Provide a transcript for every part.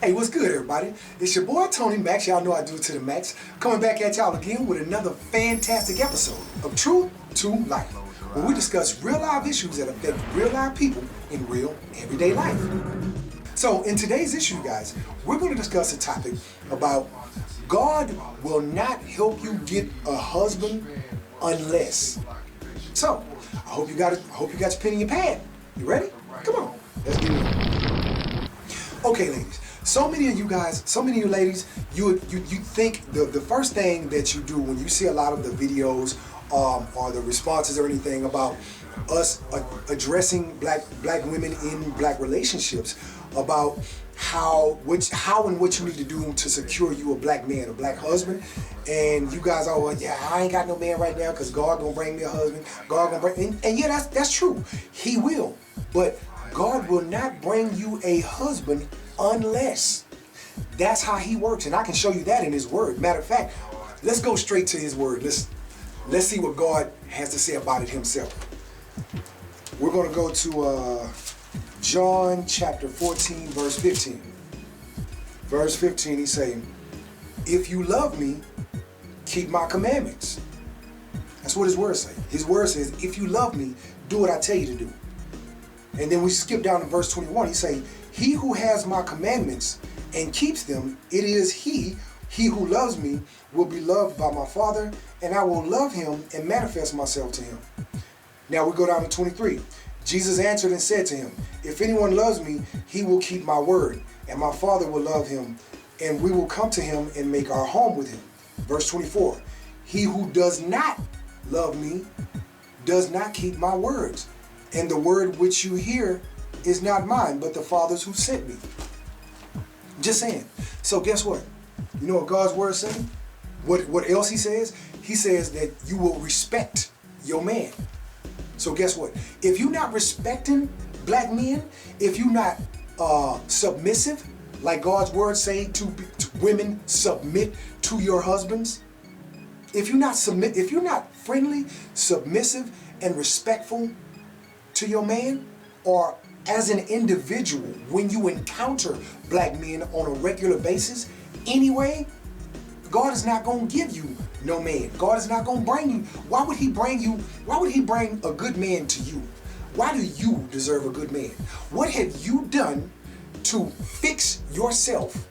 Hey, what's good, everybody? It's your boy Tony Max. Y'all know I do it to the max. Coming back at y'all again with another fantastic episode of Truth to Life, where we discuss real life issues that affect real life people in real everyday life. So in today's issue, guys, we're going to discuss a topic about God will not help you get a husband unless. So I hope you got your pen and your pad. You ready? Come on, let's get it. Okay, ladies. So many of you guys, so many of you ladies, you think the first thing that you do when you see a lot of the videos or the responses or anything about us addressing black women in black relationships, about how and what you need to do to secure you a black man, a black husband, and you guys are, well, yeah, I ain't got no man right now because God gonna bring me a husband. God gonna bring, and yeah, that's true. He will, but God will not bring you a husband unless. That's how he works, and I can show you that in his word. Matter of fact, let's go straight to his word. Let's see what God has to say about it himself. We're going to go to John chapter 14, verse 15. Verse 15, he's saying, if you love me, keep my commandments. That's what his word says. His word says, if you love me, do what I tell you to do. And then we skip down to verse 21. He says, he who has my commandments and keeps them, it is he who loves me will be loved by my Father, and I will love him and manifest myself to him. Now we go down to 23. Jesus answered and said to him, if anyone loves me, he will keep my word, and my Father will love him, and we will come to him and make our home with him. Verse 24. He who does not love me does not keep my words, and the word which you hear is not mine, but the Father's who sent me. Just saying. So guess what? You know what God's word is saying? What else he says? He says that you will respect your man. So guess what? If you're not respecting black men, if you're not submissive, like God's word saying to women, submit to your husbands. If you're not friendly, submissive, and respectful to your man, or as an individual, when you encounter black men on a regular basis, anyway, God is not going to give you no man. God is not going to bring you. Why would he bring a good man to you? Why do you deserve a good man? What have you done to fix yourself,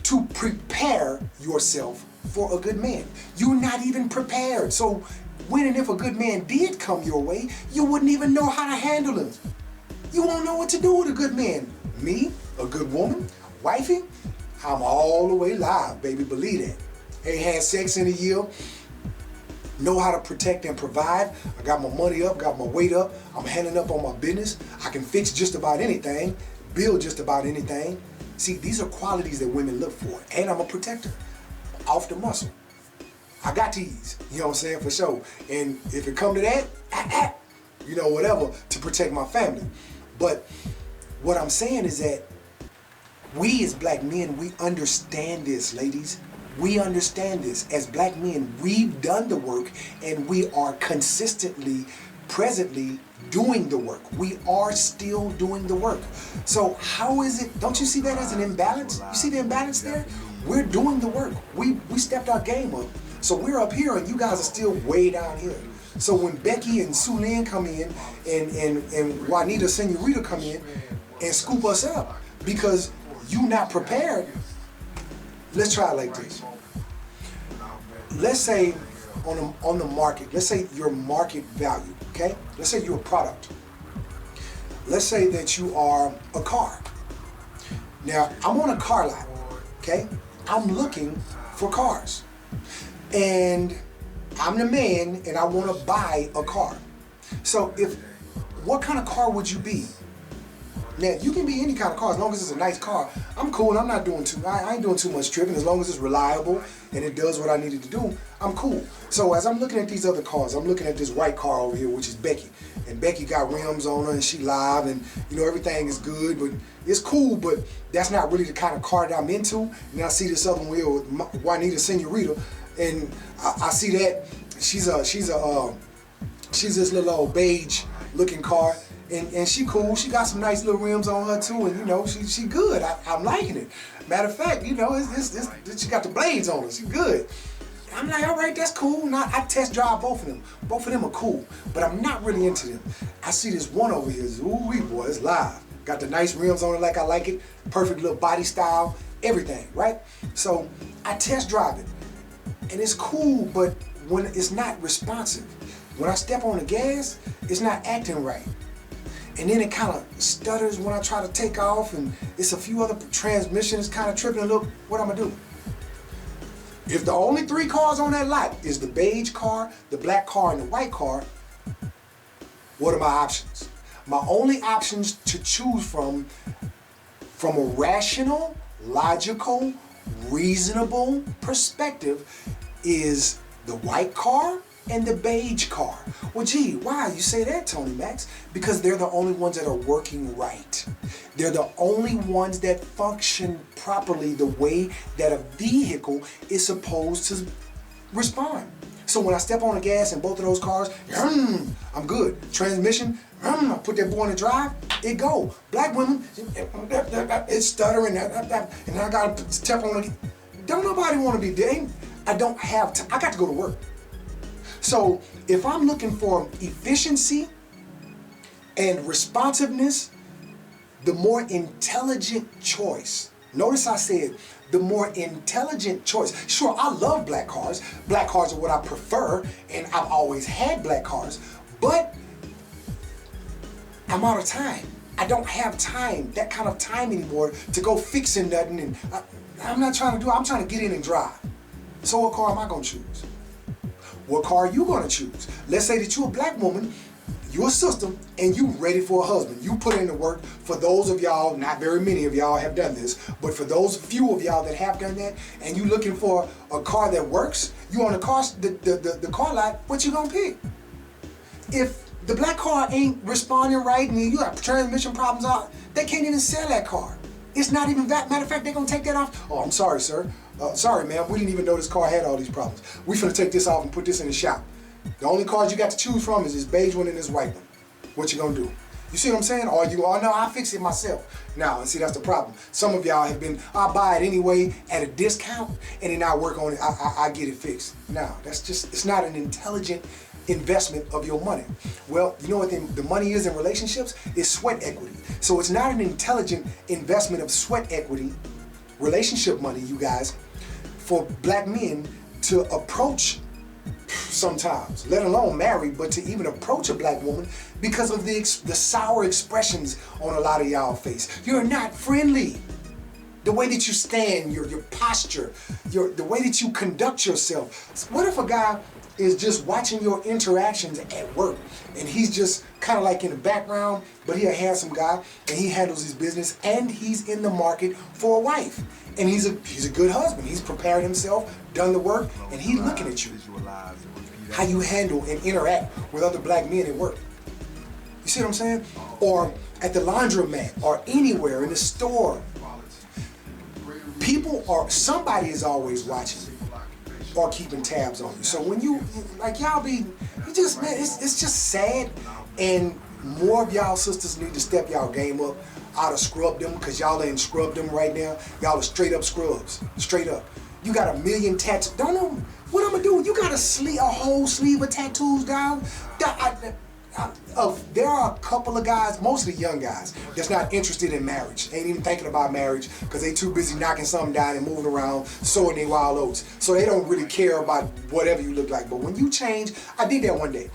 to prepare yourself for a good man? You're not even prepared. So when and if a good man did come your way, you wouldn't even know how to handle him. You won't know what to do with a good man. Me, a good woman, wifey, I'm all the way live, baby, believe that. Ain't had sex in a year, know how to protect and provide. I got my money up, got my weight up, I'm handing up on my business. I can fix just about anything, build just about anything. See, these are qualities that women look for, and I'm a protector, off the muscle. I got these, you know what I'm saying, for sure. And if it come to that, you know, whatever, to protect my family. But what I'm saying is that we as black men, we understand this, ladies. We understand this. As black men, we've done the work, and we are consistently, presently doing the work. We are still doing the work. So how is it, don't you see that as an imbalance? You see the imbalance there? We're doing the work. We stepped our game up. So we're up here and you guys are still way down here. So when Becky and Sue Lynn come in and Juanita Senorita come in and scoop us up because you not prepared, let's try it like this. Let's say on the market, let's say your market value, okay? Let's say you're a product. Let's say that you are a car. Now, I'm on a car lot, okay? I'm looking for cars. And I'm the man and I want to buy a car. So what kind of car would you be? Now, you can be any kind of car as long as it's a nice car. I'm cool. I ain't doing too much tripping. As long as it's reliable and it does what I needed to do, I'm cool. So as I'm looking at these other cars, I'm looking at this white car over here, which is Becky. And Becky got rims on her and she live and, you know, everything is good, but it's cool, but that's not really the kind of car that I'm into. And I see this other one here with Juanita Senorita, and I see that she's this little old beige looking car, And she cool. She got some nice little rims on her too, and you know, she good. I'm liking it. Matter of fact, you know, she got the blades on her. She good. I'm like, all right, that's cool. Now I test drive both of them. Both of them are cool, but I'm not really into them. I see this one over here. Ooh wee, boy, it's live. Got the nice rims on it like I like it. Perfect little body style, everything, right? So I test drive it, and it's cool, but when it's not responsive. When I step on the gas, it's not acting right. And then it kind of stutters when I try to take off, and it's a few other transmissions kind of tripping. And look, what I'm gonna do? If the only 3 cars on that lot is the beige car, the black car, and the white car, what are my options? My only options to choose from a rational, logical, reasonable perspective is the white car and the beige car. Well, gee, why you say that, Tony Max? Because they're the only ones that are working right. They're the only ones that function properly the way that a vehicle is supposed to respond. So when I step on the gas in both of those cars, I'm good. Transmission, I put that boy in the drive, it go. Black women, it's stuttering, and I gotta step on it. Don't nobody wanna be dang. I don't have time. I got to go to work. So if I'm looking for efficiency and responsiveness, the more intelligent choice. Notice I said the more intelligent choice. Sure, I love black cars. Black cars are what I prefer, and I've always had black cars, but I'm out of time. I don't have time, that kind of time anymore to go fixing nothing, and I'm not trying to do it. I'm trying to get in and drive. So what car am I gonna choose? What car are you gonna choose? Let's say that you're a black woman, you're a sister, and you ready for a husband. You put in the work. For those of y'all, not very many of y'all have done this, but for those few of y'all that have done that, and you looking for a car that works, you on the car lot, what you gonna pick? If the black car ain't responding right and you got transmission problems out, they can't even sell that car. It's not even that. Matter of fact, they're gonna take that off. Oh, I'm sorry, sir. Sorry, ma'am, we didn't even know this car had all these problems. We finna take this off and put this in the shop. The only cars you got to choose from is this beige one and this white one. What you gonna do? You see what I'm saying? Or no, I'll fix it myself. Now, see, that's the problem. Some of y'all have been, I'll buy it anyway at a discount and then I'll work on it, I get it fixed. Now, that's just, it's not an intelligent investment of your money. Well, you know what the money is in relationships? It's sweat equity. So it's not an intelligent investment of sweat equity, relationship money, you guys, for black men to approach sometimes, let alone marry, but to even approach a black woman because of the sour expressions on a lot of y'all face. You're not friendly. The way that you stand, your posture, the way that you conduct yourself. What if a guy is just watching your interactions at work and he's just kind of like in the background, but he's a handsome guy and he handles his business and he's in the market for a wife and he's a good husband. He's prepared himself, done the work, and he's looking at you. How you handle and interact with other black men at work. You see what I'm saying? Or at the laundromat or anywhere in the store. Somebody is always watching or keeping tabs on you. So when you, like y'all be, you just, man, it's just sad, and more of y'all sisters need to step y'all game up. I'd have scrubbed them, because y'all ain't scrubbed them right now. Y'all are straight up scrubs, straight up. You got a million tattoos, don't know what I'm gonna do. You got a whole sleeve of tattoos down. There are a couple of guys, mostly young guys, that's not interested in marriage. Ain't even thinking about marriage because they too busy knocking something down and moving around, sowing their wild oats. So they don't really care about whatever you look like. But when you change, I did that one day.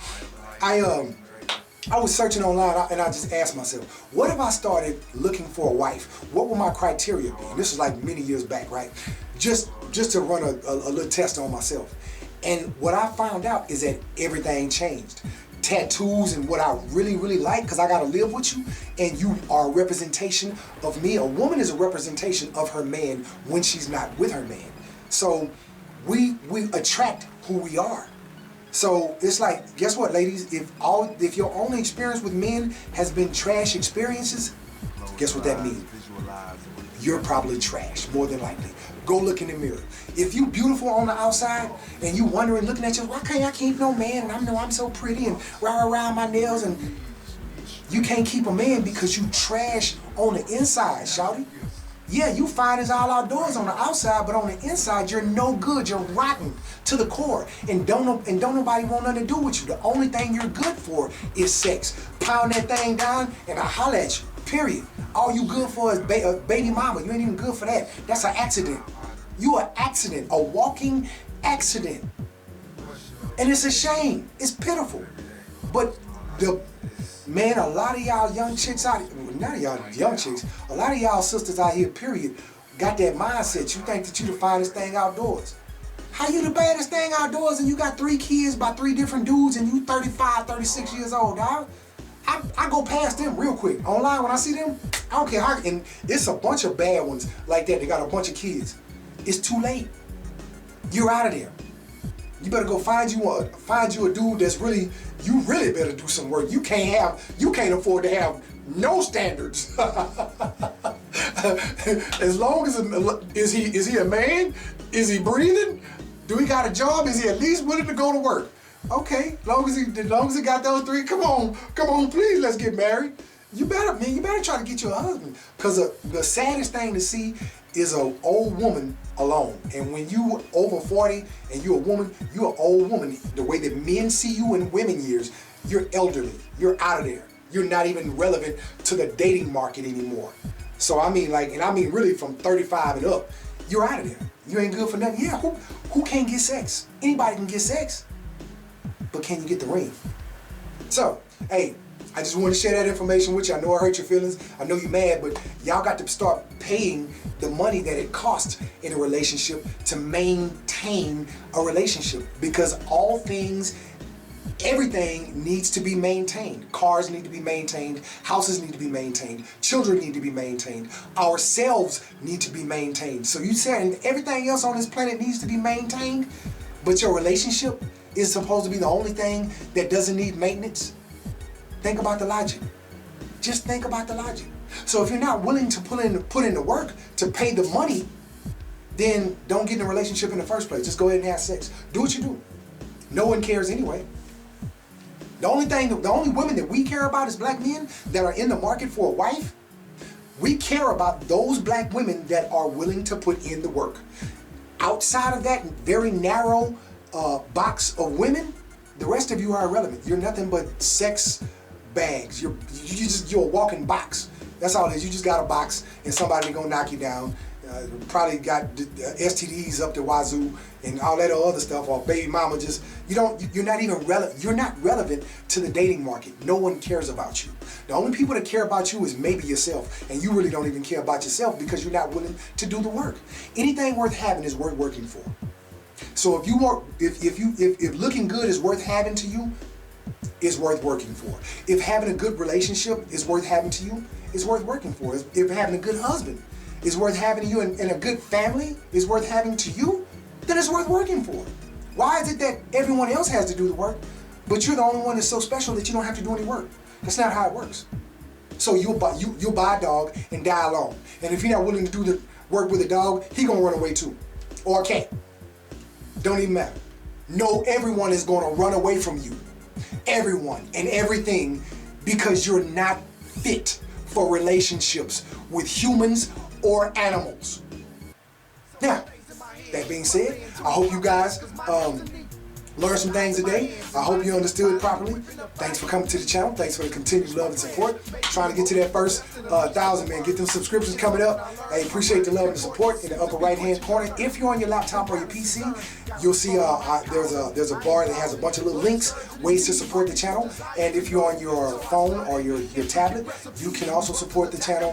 I was searching online and I just asked myself, what if I started looking for a wife? What would my criteria be? And this was like many years back, right? Just to run a little test on myself. And what I found out is that everything changed. Tattoos and what I really, really like, because I gotta live with you, and you are a representation of me. A woman is a representation of her man when she's not with her man. So we attract who we are. So it's like, guess what, ladies? If your only experience with men has been trash experiences, guess what that means? You're probably trash, more than likely. Go look in the mirror. If you beautiful on the outside and you wondering, looking at you, why can't I keep no man? And I know I'm so pretty and rah my nails, and You can't keep a man because you trash on the inside, shawty. Yeah, you fine as all outdoors on the outside, but on the inside, you're no good. You're rotten to the core, and don't nobody want nothing to do with you. The only thing you're good for is sex. Pound that thing down, and I holler at you. Period. All you good for is baby mama. You ain't even good for that. That's an accident. You an accident, a walking accident, and it's a shame. It's pitiful, but man, a lot of y'all young chicks out here, not y'all young chicks, a lot of y'all sisters out here, period, got that mindset. You think that you the finest thing outdoors. How you the baddest thing outdoors and you got 3 kids by 3 different dudes and you 35, 36 years old, dog? I go past them real quick. Online, when I see them, I don't care how, and it's a bunch of bad ones like that. They got a bunch of kids. It's too late. You're out of there. You better go find you a dude that's really, you really better do some work. You can't afford to have no standards. As long as, is he a man? Is he breathing? Do he got a job? Is he at least willing to go to work? Okay, as long as he got those 3, come on, please, let's get married. You better try to get you a husband. Cause the saddest thing to see is an old woman alone. And when you over 40 and you're a woman, you're an old woman. The way that men see you in women years, you're elderly. You're out of there. You're not even relevant to the dating market anymore. So I mean really from 35 and up, you're out of there. You ain't good for nothing. Yeah, who can't get sex? Anybody can get sex. But can you get the ring? So, hey, I just want to share that information with you. I know I hurt your feelings. I know you're mad, but y'all got to start paying the money that it costs in a relationship to maintain a relationship, because everything needs to be maintained. Cars need to be maintained. Houses need to be maintained. Children need to be maintained. Ourselves need to be maintained. So you saying everything else on this planet needs to be maintained, but your relationship is supposed to be the only thing that doesn't need maintenance? Think about the logic. Just think about the logic. So if you're not willing to put in the work to pay the money, then don't get in a relationship in the first place. Just go ahead and have sex. Do what you do. No one cares anyway. The only women that we care about as black men that are in the market for a wife, we care about those black women that are willing to put in the work. Outside of that very narrow box of women, the rest of you are irrelevant. You're nothing but sex bags. You're a walking box. That's all it is. You just got a box and somebody gonna knock you down. Probably got STDs up the wazoo and all that other stuff, or baby mama you're not even relevant. You're not relevant to the dating market. No one cares about you. The only people that care about you is maybe yourself, and you really don't even care about yourself because you're not willing to do the work. Anything worth having is worth working for. So if looking good is worth having to you, it's worth working for. If having a good relationship is worth having to you, it's worth working for. If having a good husband is worth having to you, and a good family is worth having to you, then it's worth working for. Why is it that everyone else has to do the work, but you're the only one that's so special that you don't have to do any work? That's not how it works. So you'll buy a dog and die alone. And if you're not willing to do the work with a dog, he gonna run away too, or a cat. Don't even matter. No, everyone is gonna run away from you. Everyone and everything, because you're not fit for relationships with humans or animals. Now, that being said, I hope you guys learned some things today. I hope you understood properly. Thanks for coming to the channel. Thanks for the continued love and support. Trying to get to that first 1,000, man. Get them subscriptions coming up. I appreciate the love and the support. In the upper right-hand corner, if you're on your laptop or your PC, you'll see there's a bar that has a bunch of little links, ways to support the channel. And if you're on your phone or your tablet, you can also support the channel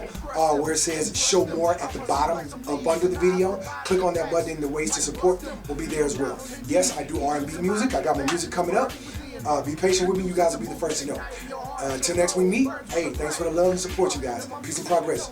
where it says show more at the bottom up under the video. Click on that button and the ways to support will be there as well. Yes, I do R&B music. I got my music coming up. Be patient with me. You guys will be the first to know. Until next we meet, hey, thanks for the love and support, you guys. Peace and progress.